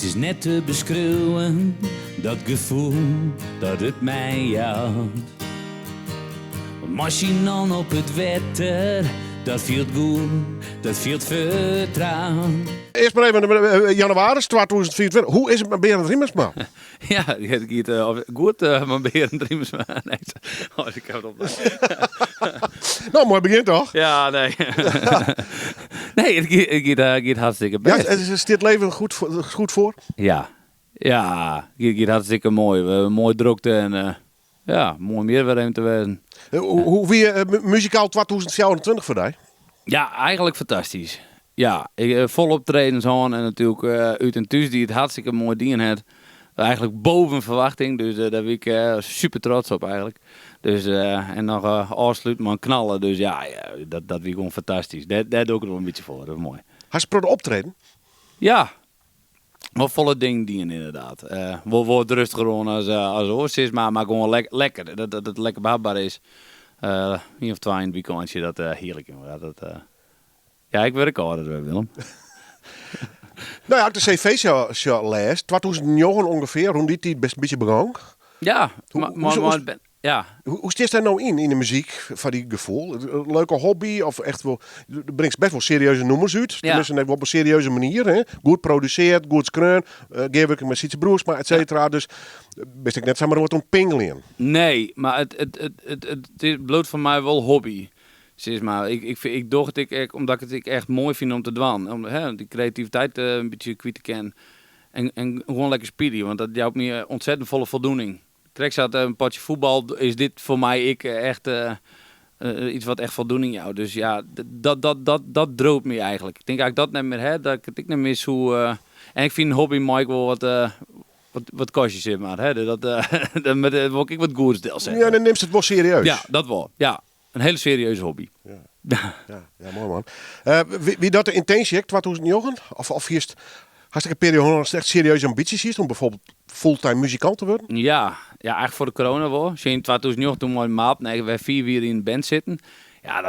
Het is net te beschreeuwen, dat gevoel dat het mij jouwt. Machine op het wetter, dat viel goed, dat viel vertrouwen. Eerst maar even januari 2024. Hoe is het met Berend Riemersma? Ja, het gaat goed met Berend Riemersma. Nee, ik heb het op. Nou, mooi begin toch? Ja, nee. Nee, het gaat hartstikke best. Ja, is dit leven goed voor? Ja, het gaat hartstikke mooi. We hebben mooi drukte en mooi meer weer te wezen. Hoe weer muzikaal 2024 voor jou? Ja, eigenlijk fantastisch. Ja, vol optredens aan en natuurlijk uit en thuis die het hartstikke mooi dien had. Eigenlijk boven verwachting, dus daar ben ik super trots op eigenlijk. Dus, en nog afsluiten maar knallen, dus dat was gewoon fantastisch. Daar doe ik er wel een beetje voor, dat is mooi. Had je pro optreden? Ja, wel volle ding dienen inderdaad. Wordt rustiger als oorsis, maar gewoon lekker, dat het lekker behapbaar is. 1 of 2 in het weekendje, dat heerlijk jongen. Ja, ik werk harder, Willem. Nou ja, ik de cv lees. 2009 ongeveer, rond die tijd best een beetje begon. Ja, ja. Hoe sticht daar nou in de muziek van die gevoel? Een leuke hobby of echt wel... Er brengt best wel serieuze nummers uit. Ja. Tenminste, net wel op een serieuze manier. Hè? Goed produceerd, goed skreun. Geef met Sietse Broersma, et cetera. Dus best ik net zeg maar wat een pingelen. Nee, maar het bloot van mij wel hobby. Zeg maar, ik doe het omdat ik het echt mooi vind om te doen. Om die creativiteit een beetje kwijt te kennen. En gewoon lekker speedy, want dat jouwt me ontzettend volle voldoening. Trek zat een potje voetbal, is dit voor mij echt iets wat echt voldoening jou. Dus ja, dat droopt me eigenlijk. Ik denk eigenlijk dat niet meer, dat ik niet meer zo... en ik vind hobby Mike wel wat kostjes in, maar met ik wat goeds deel zeggen. Ja, dan neemt het wel serieus. Ja, dat wel. Ja, een hele serieuze hobby. Ja, mooi man. Wie dat de intentie heeft, 2009? Of eerst hartstikke periode echt serieuze ambities is om bijvoorbeeld fulltime muzikant te worden? Ja, eigenlijk voor de corona wel. In 2009 toen we in maart, wij 4 weer in de band zitten. Ja,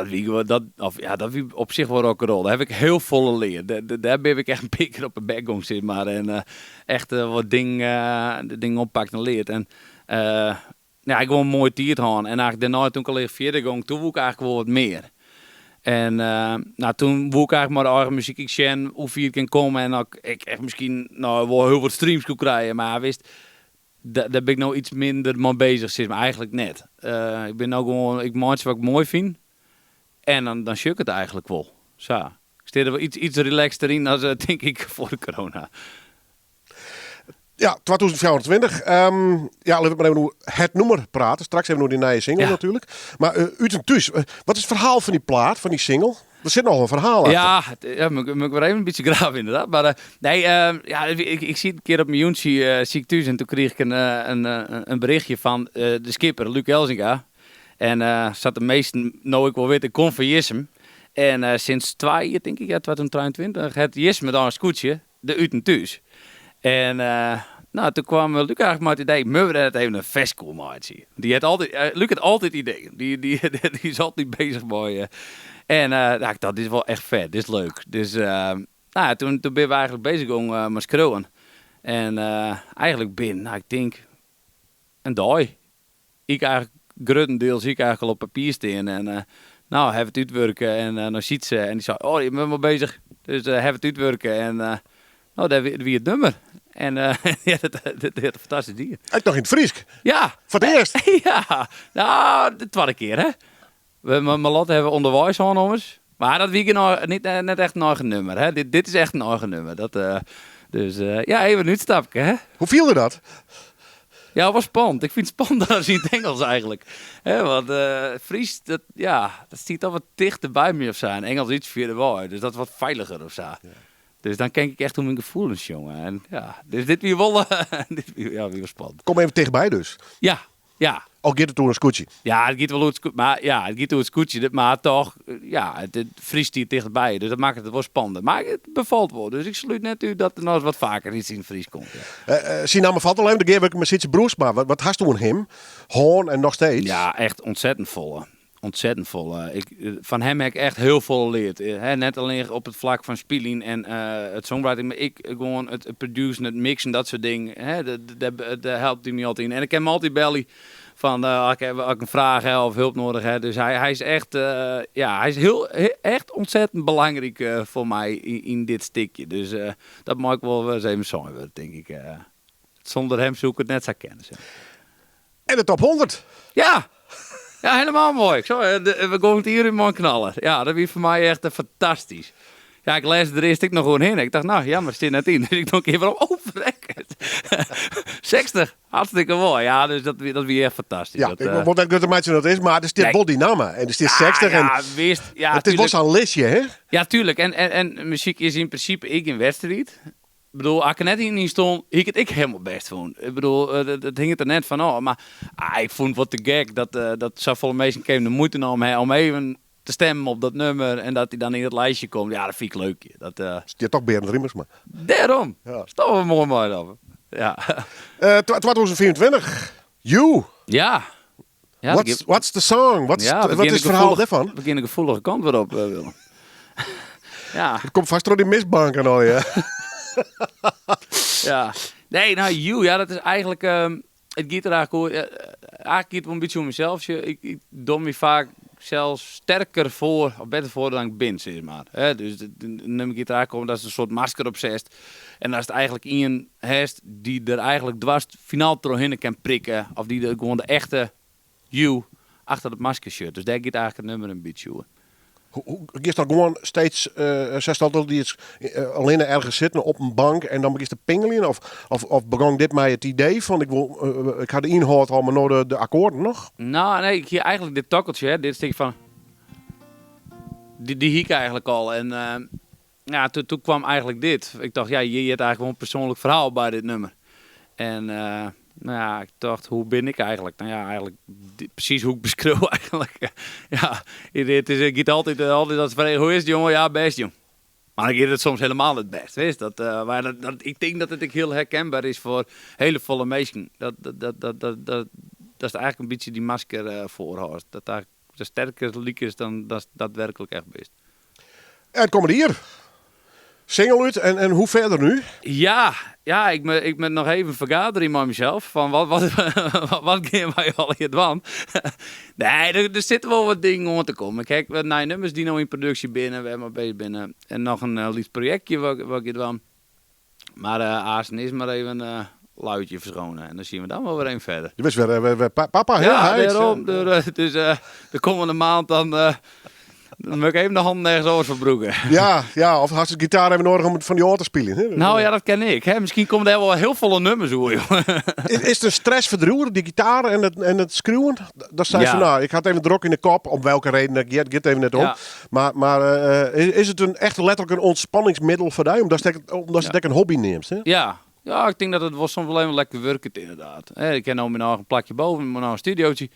dat wie op zich wel rock'n'roll. Daar heb ik heel volle leer. Daar heb ik echt een beetje op een bek om zitten, maar en echt wat dingen oppakt en leert. En ik wil een mooi tiert gaan. En eigenlijk daarna toen ik al verder ging, toen wil ik eigenlijk wel wat meer. En toen wil ik eigenlijk maar de eigen muziek ik zien, hoe ver ik kan komen. En ik echt misschien wel heel wat streams kon krijgen. Maar wist, daar ben ik nou iets minder mee bezig, zeg maar eigenlijk net. Ik ben nou gewoon, ik maak wat ik mooi vind. En dan shuk het eigenlijk wel. Zo. Ik steed er wel iets relaxter in dan denk ik voor de corona. Ja, 2024. Laten we maar even over het nummer praten. Straks hebben we nog die nieuwe single natuurlijk. Maar uit en thuis, wat is het verhaal van die plaat, van die single? Er zit nog een verhaal achter. Ja, moet ik weer even een beetje graven inderdaad. Maar ik zie een keer op mijn Juntie, zie ik thuis en toen kreeg ik een berichtje van de skipper, Luc Elzinga. En zat de meesten, nou ik wel weten, kon van Jism. En sinds 2023, het Jism daar een scootje, de uit en thuis. En toen kwam Luc eigenlijk maar het idee, we dat even een festival maken. Luc had altijd ideeën. Die is altijd bezig met en dit is wel echt vet, dit is leuk. Dus toen ben we eigenlijk bezig om met schreeuwen. En eigenlijk ik denk, een dag. Ik eigenlijk grotendeels zie ik eigenlijk al op papier staan. En hebben het uitwerken en dan ziet ze en die zei, je bent wel bezig. Dus hebben het uitwerken en daar wie het nummer. En dat is een fantastisch ding. Ik nog in het Friesk? Ja. Voor het eerst? Ja. Nou, de tweede keer, hè. Mijn lot hebben onderwijs genomen. Maar dat wie niet net echt een eigen nummer, hè. Dit is echt een eigen nummer. Dus even een uitstapje, hè. Hoe viel er dat? Ja, het was spannend. Ik vind het spannender als in het Engels eigenlijk. Want Fries, dat stiet al wat dichter bij me of zo. En Engels iets verder waar. Dus dat is wat veiliger of zo. Ja. Dus dan kijk ik echt om mijn gevoelens, jongen. En dus dit weer wel, weer spannend. Kom even tegenbij dus. Ja. Al gaat het door een scootje. Ja, het gaat wel het scootje. Maar ja, het gaat door het scootje. Maar toch, het vriest hier dichtbij. Dus dat maakt het wel spannender. Maar het bevalt wel. Dus ik sluit net u dat er nog eens wat vaker iets in Fries komt. Ja. Zie nou me valt alleen, dan geef ik met Sietse Broersma. Wat hast toen hem? Hoorn en nog steeds? Ja, echt ontzettend volle. ontzettend vol. Van hem heb ik echt heel veel geleerd. Net alleen op het vlak van spelen en het songwriting, maar ik gewoon het produceren, het mixen, dat soort dingen. Daar helpt hij me altijd in. En ik ken hem altijd bellen van als ik een vraag heb of hulp nodig heb. Dus hij is echt, hij is echt ontzettend belangrijk voor mij in dit stukje. Dus dat mag ik wel eens even zongen, denk ik. Zonder hem zoek ik het net zo kennen. En de top 100. Ja, helemaal mooi. We gaan het hier in man knallen. Ja, dat is voor mij echt fantastisch. Ja, ik lees er eerst nog gewoon in. Ik dacht, nou, jammer, zit net in. Dus ik nog een keer van, verrekken. 60, hartstikke mooi. Ja, dus dat weer echt fantastisch. Ja, ik wil net goed een dat is, maar het is dit Bodynama. En het is 60. Het is wel een listje, hè? Ja, tuurlijk. En muziek is in principe ik in wedstrijd. Ik bedoel, als ik er net in stond, ik helemaal best vond. Ik bedoel, dat hing het er net van, maar ik vond wat te gek dat zoveel mensen de moeite nam om even te stemmen op dat nummer en dat hij dan in het lijstje komt. Ja, dat vind ik leuk. Dat is toch Berend Riemers, maar. Daarom. Ja. Stoppen we mooi over. Ja. 2024. You. Ja. What's the song? Wat is het verhaal daarvan? We beginnen een gevoelige kant weer op, Willem. Ja. Het komt vast door die misbank en al, ja. Ja. Nee, nou, You, ja, dat is eigenlijk het gitaar eigenlijk gaat wel een beetje om mezelf. Ik doe me vaak zelfs sterker voor, of beter voor dan ik ben, zeg maar. Dus de nummer gitaar komt, dat is een soort masker op zest. En als het eigenlijk iemand heeft die er eigenlijk dwars finaal doorheen kan prikken, of die gewoon de echte You achter het maskershirt. Dus daar gaat eigenlijk het nummer een beetje over. Hoe is dat gewoon steeds, zegt altijd die is alleen ergens zitten op een bank en dan begint te pingelen? Of begon dit mij het idee van ik had de inhoud al, maar nou de akkoorden nog? Nou, nee, ik hier eigenlijk dit tokkeltje, dit stukje van, die hiek eigenlijk al. En toen kwam eigenlijk dit. Ik dacht, je hebt eigenlijk wel een persoonlijk verhaal bij dit nummer. En ik dacht, hoe ben ik eigenlijk? Nou ja, eigenlijk precies hoe ik beschreeuw eigenlijk. Ja, ik get altijd dat vragen, hoe is het, jongen? Ja, best, jong. Maar ik get het soms helemaal het best, weet je? Ik denk dat het heel herkenbaar is voor hele volle mensen. Dat is eigenlijk een beetje die masker voorhoudt. Dat daar de sterker liek is dan dat werkelijk echt best. En het komt hier. Single uit en hoe verder nu? Ja, ik ben nog even vergaderen met mezelf. Van wat gaan wij al hier doen? Nee, er zitten wel wat dingen om te komen. Kijk, we hebben nummers die nou in productie binnen. We hebben maar bezig binnen. En nog een lief projectje wat ik doe. Maar Aasen is maar even een luidje verschonen. En dan zien we dan wel weer een verder. Je bent weer papa, hè? Ja, daarom. Dus de komende maand dan moet ik even de hand nergens over verbroeken. Ja, of had je de gitaar even nodig om van die oor te spelen? Hè? Nou ja, dat ken ik. Hè? Misschien komen er wel heel volle nummers hoor. Is het een stressverdruwer, die gitaar en het schreeuwen? Dat zei van, nou, ik had even druk in de kop, om welke reden, ik get even net om. Ja. Maar is het echt letterlijk een ontspanningsmiddel voor jou, omdat je het een hobby neemt? Hè? Ja, ik denk dat het soms wel even lekker werkt inderdaad. Ik ken nou nog een plakje boven, maar nou een studiootje.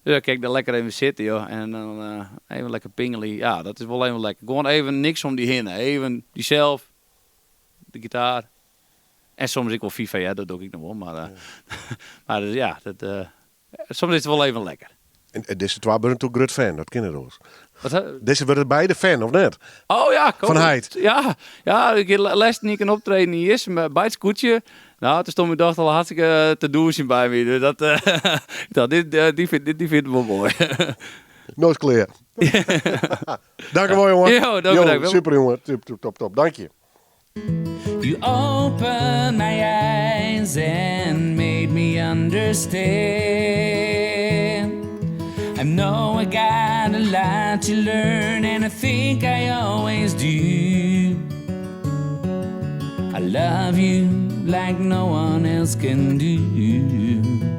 Dus kijk, daar lekker even zitten, joh. En dan even lekker pingelen. Ja, dat is wel even lekker. Gewoon even niks om die heen. Even diezelf, de gitaar. En soms ik wel FIFA, ja, dat doe ik nog wel. Maar, maar dus, ja, soms is het wel even lekker. En deze twee ben natuurlijk groot fan, dat kennen we dus. Deze worden beide fan, of net? Oh ja, kom. Van Heid. Ja, ik heb les niet een optreden niet is, maar bij het scootje. Nou, toen stond mijn dochter al hartstikke te douchen bij me. Dus die vindt het wel mooi. Nooit clear. Dank je wel, jongen. Jo, dank super, jongen. Top. Dank je. You opened my eyes and made me understand. I know I got a lot to learn, and I think I always do. I love you like no one else can do.